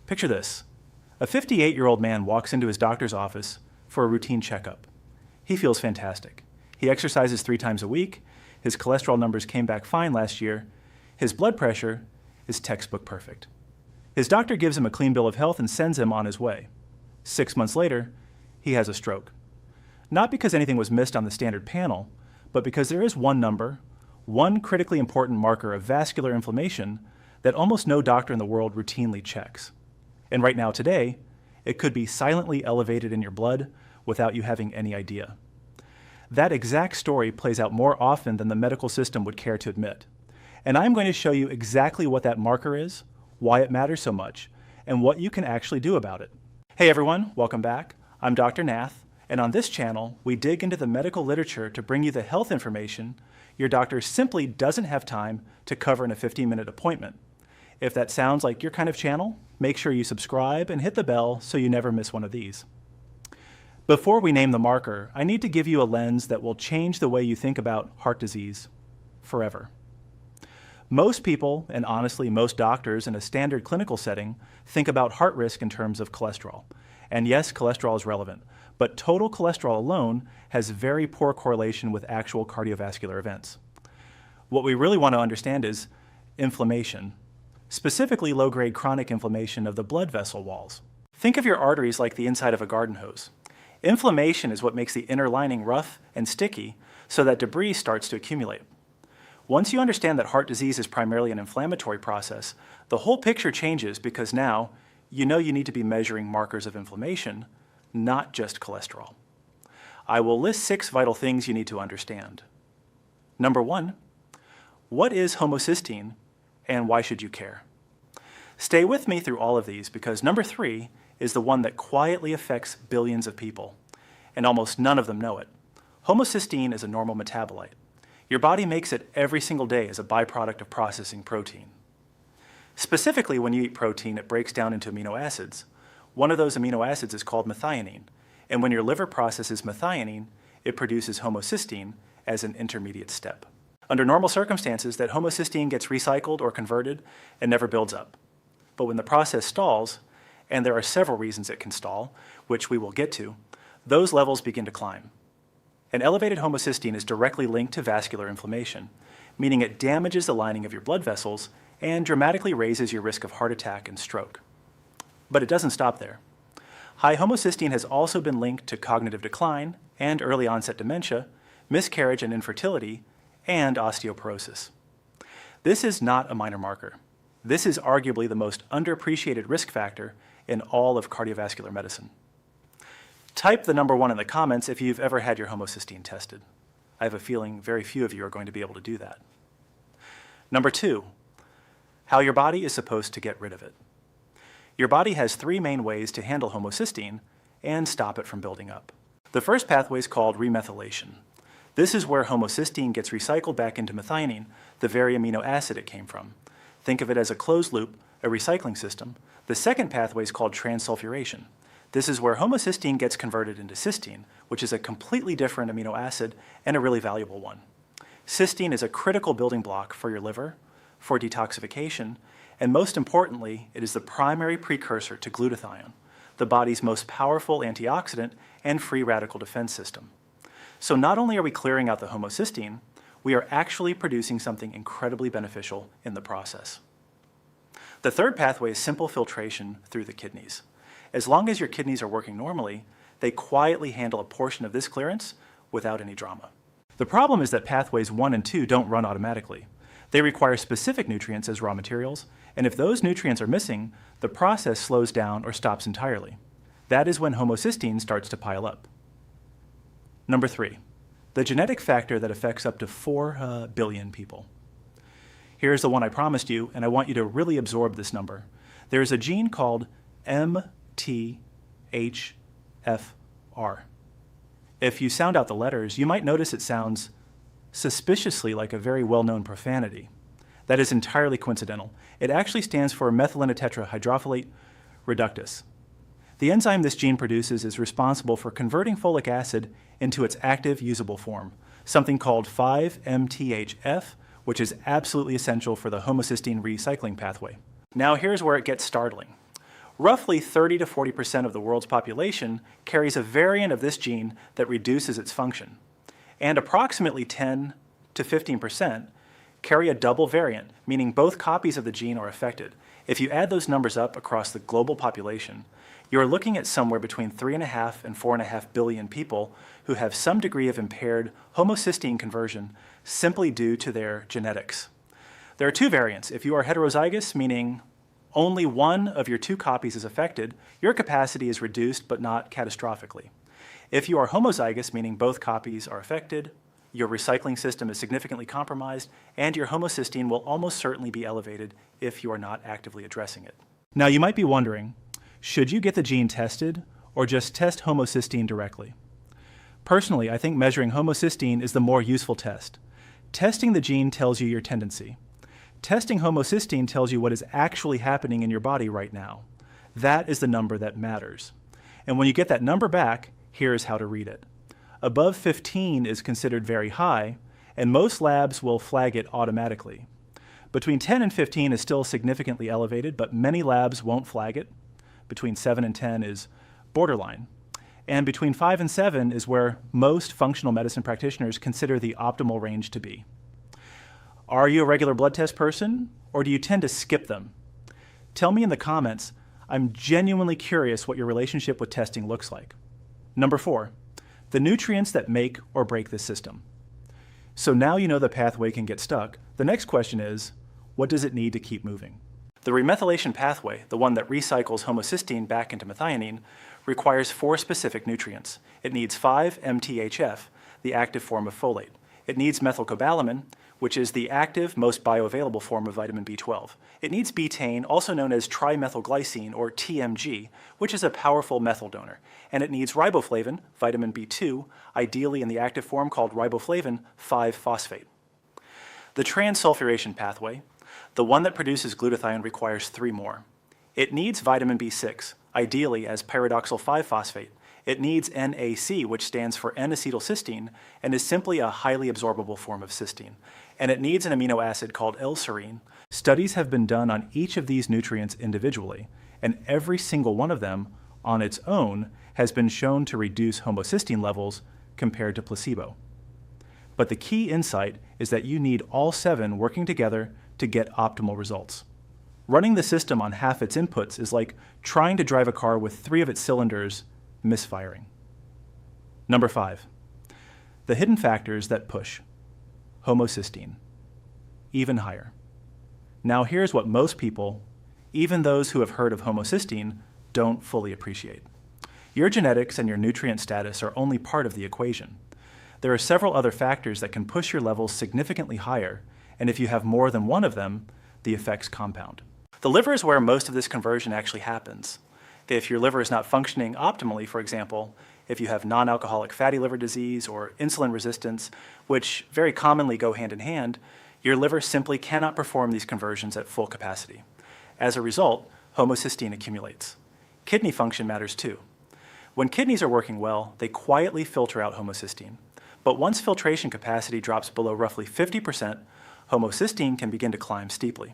Picture this. A 58-year-old man walks into his doctor's office for a routine checkup. He feels fantastic. He exercises 3 times a week. His cholesterol numbers came back fine last year. His blood pressure is textbook perfect. His doctor gives him a clean bill of health and sends him on his way. 6 months later, he has a stroke. Not because anything was missed on the standard panel, but because there is one number, one critically important marker of vascular inflammation that almost no doctor in the world routinely checks. And right now today, it could be silently elevated in your blood without you having any idea. That exact story plays out more often than the medical system would care to admit. And I'm going to show you exactly what that marker is, why it matters so much, and what you can actually do about it. Hey everyone, welcome back. I'm Dr. Nath, and on this channel, we dig into the medical literature to bring you the health information your doctor simply doesn't have time to cover in a 15-minute appointment. If that sounds like your kind of channel, make sure you subscribe and hit the bell so you never miss one of these. Before we name the marker, I need to give you a lens that will change the way you think about heart disease forever. Most people, and honestly most doctors in a standard clinical setting, think about heart risk in terms of cholesterol. And yes, cholesterol is relevant, but total cholesterol alone has very poor correlation with actual cardiovascular events. What we really want to understand is inflammation, specifically low-grade chronic inflammation of the blood vessel walls. Think of your arteries like the inside of a garden hose. Inflammation is what makes the inner lining rough and sticky so that debris starts to accumulate. Once you understand that heart disease is primarily an inflammatory process, the whole picture changes because now you know you need to be measuring markers of inflammation, not just cholesterol. I will list 6 vital things you need to understand. Number 1, what is homocysteine and why should you care? Stay with me through all of these because number 3 is the one that quietly affects billions of people, and almost none of them know it. Homocysteine is a normal metabolite. Your body makes it every single day as a byproduct of processing protein. Specifically, when you eat protein, it breaks down into amino acids. One of those amino acids is called methionine, and when your liver processes methionine, it produces homocysteine as an intermediate step. Under normal circumstances, that homocysteine gets recycled or converted and never builds up. But when the process stalls, and there are several reasons it can stall, which we will get to, those levels begin to climb. An elevated homocysteine is directly linked to vascular inflammation, meaning it damages the lining of your blood vessels and dramatically raises your risk of heart attack and stroke. But it doesn't stop there. High homocysteine has also been linked to cognitive decline and early onset dementia, miscarriage and infertility, and osteoporosis. This is not a minor marker. This is arguably the most underappreciated risk factor in all of cardiovascular medicine. Type the number 1 in the comments if you've ever had your homocysteine tested. I have a feeling very few of you are going to be able to do that. Number 2, how your body is supposed to get rid of it. Your body has 3 main ways to handle homocysteine and stop it from building up. The first pathway is called remethylation. This is where homocysteine gets recycled back into methionine, the very amino acid it came from. Think of it as a closed loop, a recycling system. The second pathway is called transsulfuration. This is where homocysteine gets converted into cysteine, which is a completely different amino acid and a really valuable one. Cysteine is a critical building block for your liver, for detoxification, and most importantly, it is the primary precursor to glutathione, the body's most powerful antioxidant and free radical defense system. So not only are we clearing out the homocysteine, we are actually producing something incredibly beneficial in the process. The third pathway is simple filtration through the kidneys. As long as your kidneys are working normally, they quietly handle a portion of this clearance without any drama. The problem is that pathways 1 and 2 don't run automatically. They require specific nutrients as raw materials, and if those nutrients are missing, the process slows down or stops entirely. That is when homocysteine starts to pile up. Number 3, the genetic factor that affects up to 4 billion people. Here's the one I promised you, and I want you to really absorb this number. There is a gene called MTHFR. If you sound out the letters, you might notice it sounds suspiciously like a very well-known profanity. That is entirely coincidental. It actually stands for methylinotetrahydrofolate reductase. The enzyme this gene produces is responsible for converting folic acid into its active, usable form, something called 5-MTHF, which is absolutely essential for the homocysteine recycling pathway. Now here's where it gets startling. Roughly 30 to 40% of the world's population carries a variant of this gene that reduces its function, and approximately 10 to 15% carry a double variant, meaning both copies of the gene are affected. If you add those numbers up across the global population, you are looking at somewhere between 3.5 and 4.5 billion people who have some degree of impaired homocysteine conversion simply due to their genetics. There are two variants. If you are heterozygous, meaning only one of your two copies is affected, your capacity is reduced but not catastrophically. If you are homozygous, meaning both copies are affected, your recycling system is significantly compromised, and your homocysteine will almost certainly be elevated if you are not actively addressing it. Now you might be wondering, should you get the gene tested or just test homocysteine directly? Personally, I think measuring homocysteine is the more useful test. Testing the gene tells you your tendency. Testing homocysteine tells you what is actually happening in your body right now. That is the number that matters. And when you get that number back, here is how to read it. Above 15 is considered very high, and most labs will flag it automatically. Between 10 and 15 is still significantly elevated, but many labs won't flag it. Between 7 and 10 is borderline. And between 5 and 7 is where most functional medicine practitioners consider the optimal range to be. Are you a regular blood test person, or do you tend to skip them? Tell me in the comments. I'm genuinely curious what your relationship with testing looks like. Number 4, the nutrients that make or break this system. So now you know the pathway can get stuck. The next question is, what does it need to keep moving? The remethylation pathway, the one that recycles homocysteine back into methionine, requires 4 specific nutrients. It needs 5-MTHF, the active form of folate. It needs methylcobalamin, which is the active, most bioavailable form of vitamin B12. It needs betaine, also known as trimethylglycine, or TMG, which is a powerful methyl donor. And it needs riboflavin, vitamin B2, ideally in the active form called riboflavin 5-phosphate. The transsulfuration pathway, the one that produces glutathione, requires 3 more. It needs vitamin B6, ideally as pyridoxal 5-phosphate. It needs NAC, which stands for N-acetylcysteine, and is simply a highly absorbable form of cysteine. And it needs an amino acid called L-serine. Studies have been done on each of these nutrients individually, and every single one of them on its own has been shown to reduce homocysteine levels compared to placebo. But the key insight is that you need all 7 working together to get optimal results. Running the system on half its inputs is like trying to drive a car with 3 of its cylinders misfiring. Number 5, the hidden factors that push. Homocysteine, even higher. Now here's what most people, even those who have heard of homocysteine, don't fully appreciate. Your genetics and your nutrient status are only part of the equation. There are several other factors that can push your levels significantly higher, and if you have more than one of them, the effects compound. The liver is where most of this conversion actually happens. If your liver is not functioning optimally, for example, if you have non-alcoholic fatty liver disease or insulin resistance, which very commonly go hand in hand, your liver simply cannot perform these conversions at full capacity. As a result, homocysteine accumulates. Kidney function matters too. When kidneys are working well, they quietly filter out homocysteine. But once filtration capacity drops below roughly 50%, homocysteine can begin to climb steeply.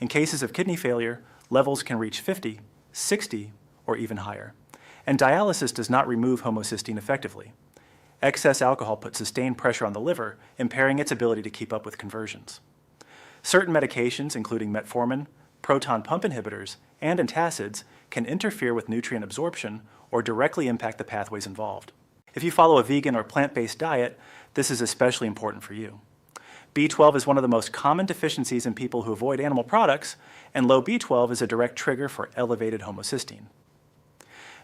In cases of kidney failure, levels can reach 50, 60, or even higher. And dialysis does not remove homocysteine effectively. Excess alcohol puts sustained pressure on the liver, impairing its ability to keep up with conversions. Certain medications, including metformin, proton pump inhibitors, and antacids, can interfere with nutrient absorption or directly impact the pathways involved. If you follow a vegan or plant-based diet, this is especially important for you. B12 is one of the most common deficiencies in people who avoid animal products, and low B12 is a direct trigger for elevated homocysteine.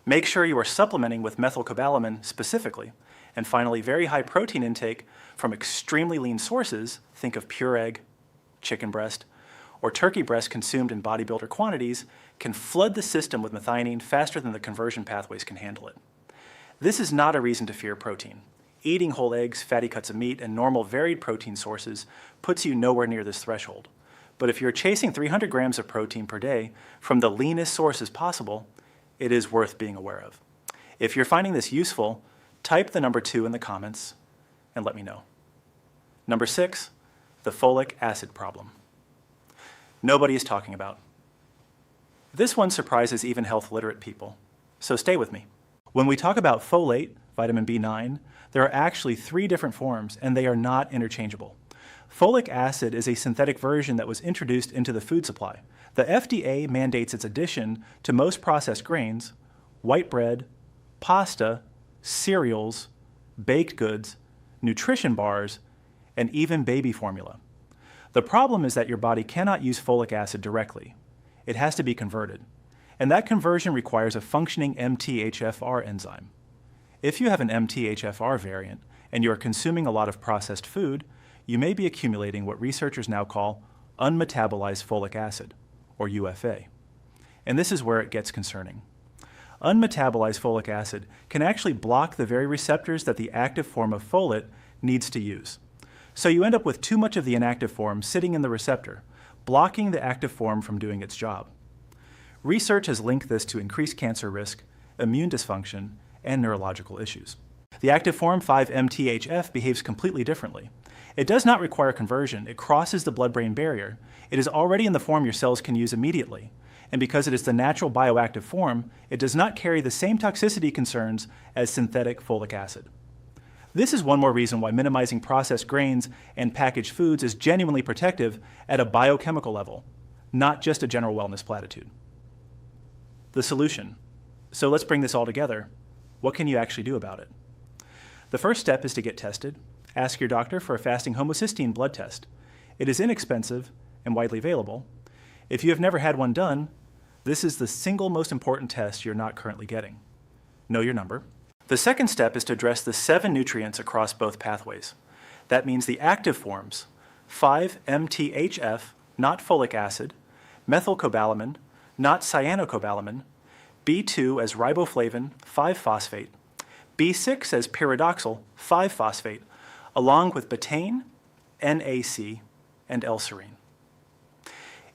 Make sure you are supplementing with methylcobalamin specifically. And finally, very high protein intake from extremely lean sources, think of pure egg, chicken breast, or turkey breast consumed in bodybuilder quantities, can flood the system with methionine faster than the conversion pathways can handle it. This is not a reason to fear protein. Eating whole eggs, fatty cuts of meat, and normal varied protein sources puts you nowhere near this threshold. But if you're chasing 300 grams of protein per day from the leanest sources possible, it is worth being aware of. If you're finding this useful, type the number 2 in the comments and let me know. Number 6, the folic acid problem. Nobody is talking about. This one surprises even health-literate people, so stay with me. When we talk about folate, vitamin B9, there are actually 3 different forms, and they are not interchangeable. Folic acid is a synthetic version that was introduced into the food supply. The FDA mandates its addition to most processed grains, white bread, pasta, cereals, baked goods, nutrition bars, and even baby formula. The problem is that your body cannot use folic acid directly. It has to be converted, and that conversion requires a functioning MTHFR enzyme. If you have an MTHFR variant and you are consuming a lot of processed food, you may be accumulating what researchers now call unmetabolized folic acid, or UFA. And this is where it gets concerning. Unmetabolized folic acid can actually block the very receptors that the active form of folate needs to use. So you end up with too much of the inactive form sitting in the receptor, blocking the active form from doing its job. Research has linked this to increased cancer risk, immune dysfunction, and neurological issues. The active form 5-MTHF behaves completely differently. It does not require conversion. It crosses the blood-brain barrier. It is already in the form your cells can use immediately. And because it is the natural bioactive form, it does not carry the same toxicity concerns as synthetic folic acid. This is one more reason why minimizing processed grains and packaged foods is genuinely protective at a biochemical level, not just a general wellness platitude. The solution. So let's bring this all together. What can you actually do about it? The first step is to get tested. Ask your doctor for a fasting homocysteine blood test. It is inexpensive and widely available. If you have never had one done, this is the single most important test you're not currently getting. Know your number. The second step is to address the 7 nutrients across both pathways. That means the active forms, 5-MTHF, not folic acid, methylcobalamin, not cyanocobalamin, B2 as riboflavin, 5-phosphate, B6 as pyridoxal, 5-phosphate, along with betaine, NAC, and L-serine.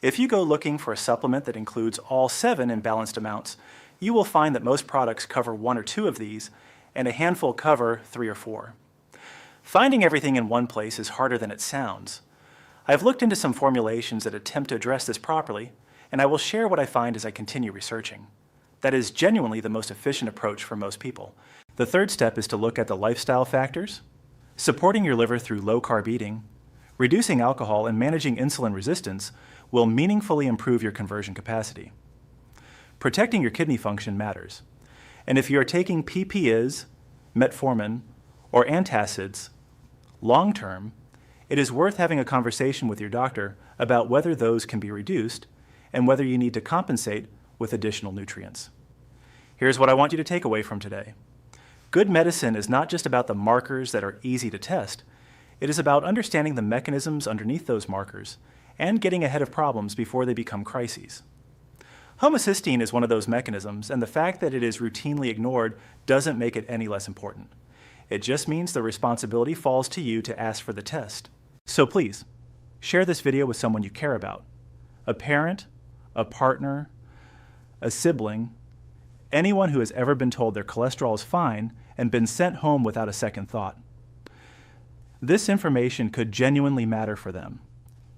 If you go looking for a supplement that includes all 7 in balanced amounts, you will find that most products cover 1 or 2 of these, and a handful cover 3 or 4. Finding everything in one place is harder than it sounds. I've looked into some formulations that attempt to address this properly, and I will share what I find as I continue researching. That is genuinely the most efficient approach for most people. The third step is to look at the lifestyle factors, supporting your liver through low-carb eating, reducing alcohol, and managing insulin resistance will meaningfully improve your conversion capacity. Protecting your kidney function matters. And if you are taking PPIs, metformin, or antacids long-term, it is worth having a conversation with your doctor about whether those can be reduced and whether you need to compensate with additional nutrients. Here's what I want you to take away from today. Good medicine is not just about the markers that are easy to test. It is about understanding the mechanisms underneath those markers and getting ahead of problems before they become crises. Homocysteine is one of those mechanisms, and the fact that it is routinely ignored doesn't make it any less important. It just means the responsibility falls to you to ask for the test. So please, share this video with someone you care about. A parent, a partner, a sibling, anyone who has ever been told their cholesterol is fine and been sent home without a second thought. This information could genuinely matter for them.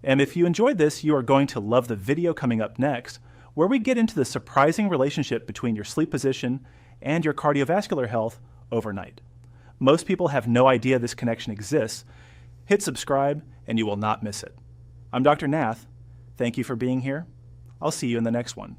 And if you enjoyed this, you are going to love the video coming up next, where we get into the surprising relationship between your sleep position and your cardiovascular health overnight. Most people have no idea this connection exists. Hit subscribe and you will not miss it. I'm Dr. Nath. Thank you for being here. I'll see you in the next one.